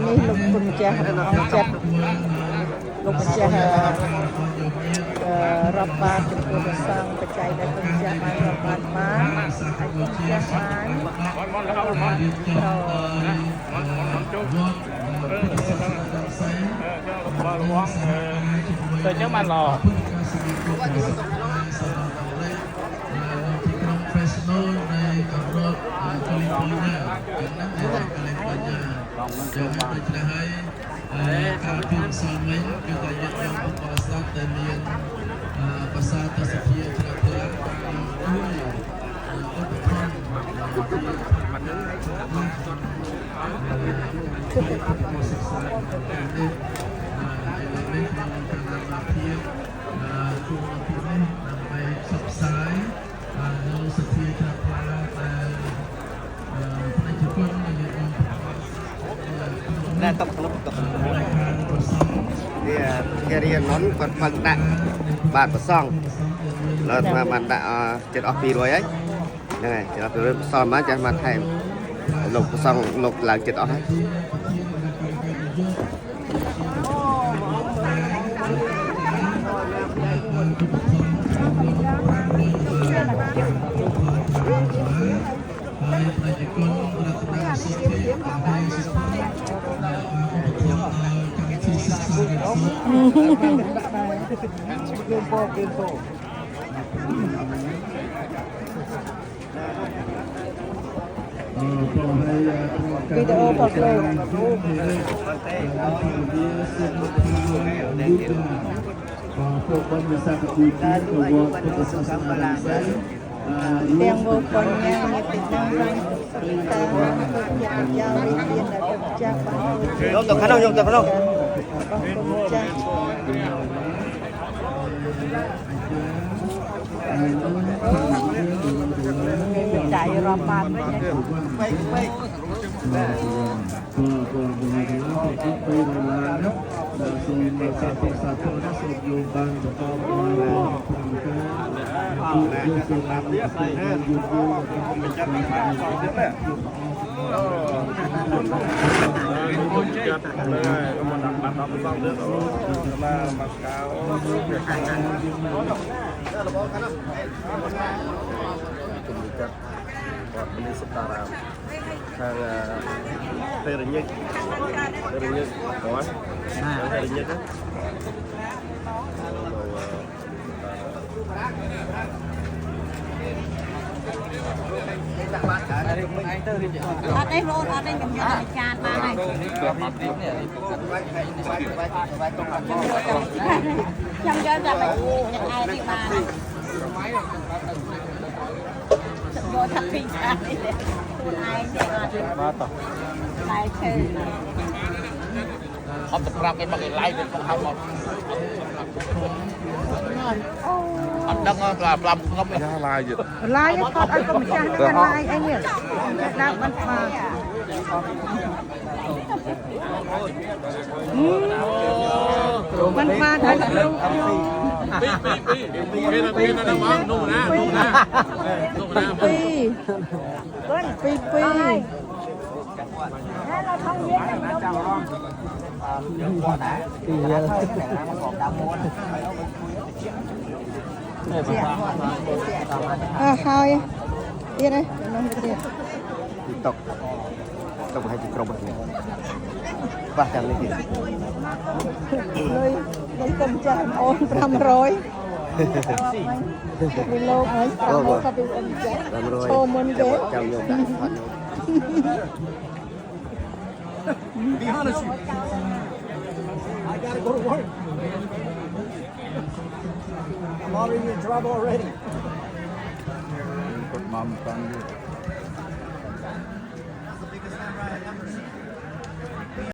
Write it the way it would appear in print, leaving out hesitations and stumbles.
នេះលោកគុណចាស់អង្គចិត្តលោកម្ចាស់រាប់បាតចំពោះព្រះសង្ឃបច្ច័យដែលគុណចាស់បានរាប់បាតបានហើយគុណចាស់បានទៅចឹងបានល្អ professional នៃកម្រិតកូលីពីណាចំណឹងកូលីបញ្ញាចូលមកដូច្នេះហើយការពីផ្សំវិញគឺតែយកយកឧបករណ៍ស្ដាប់ដែលមានភាសាទស្សភាច្រាក់ប្រាក់ជួយឧបត្ថម្ភសិក្សានេះហើយមានក្នុងការណាភាពគួរពីនេះដើម្បីផ្សព្វផ្សាយនៅសភាច្រាក់ប្រាក់ដែលប្រជាជនដែលយកមកតកក្លុបតកវារៀននោះគាត់ផឹកដាក់បាទប្រសងលើស្មាបានដាក់ចិត្តអស់200ហើយហ្នឹងហើយចិត្តអស់200ផ្សំមកចាស់មកថែមលោកប្រសងលោកឡើងចិត្តអស់ហើយហើយប្រជាជនរតនាសុភីហើយសុភីវីដេអូផុសលោកពួកបានមានសាកទីទីទៅវត្តពុទ្ធសាសនាទាំងវកញ្ញាញាតិណាស់រាញ់ពីតាពុទ្ធញាតិយ៉ាវិមានដែលពុទ្ធចាស់បានយកទៅខាងនោះយកទៅខាងនោះពុទ្ធចាស់មានដៃរាប់បាតវិញពេកសូមមកសាទរសាទរណាសូមយកបានបន្តមកយកសូមបានយកចាប់លើមកដាក់បាត់ដល់ផ្សំទៅឡាមកកៅរបស់ខាងនោះជំនិកាត់គាត់មានសតារាខាងពេលរញឹកគាត់ពេលរញឹកណាអត់ទេបងអត់ទេខ្ញុំយកចានបានហើយខ្ញុំយកតែញ៉ាំឯនេះបានយកថាពីចាននេះខ្លួនឯងទេអត់បាទតោះតែឈើអត់ទៅប្រាប់គេមកគេឡាយទៅហៅមកអត់ដឹងថាប្រាប់ខ្ញុំយ៉ាឡាយទៀតឡាយគាត់អត់ក៏ម្ចាស់ហ្នឹងឡាយអីនេះដាក់បានស្មាมันมาได้ลูกពីនៅមកនោះណាពីហើយเราท่องเย็นนะจังร้องគាត់ណាពីយកមកដាក់មួនហើយទៀតទេនោះទៀត TikTok ទៅឲ្យទីក្រុមនេះបាសចាំនេះទៀតលុយទៅចាស់អូន500ពីលោកហើយ500ក៏ពីអូនចាស់ឈោមុនគេចាំយកដាក់ផាត់ Be honest you I gotta go to work I'm already in trouble already Put mom on you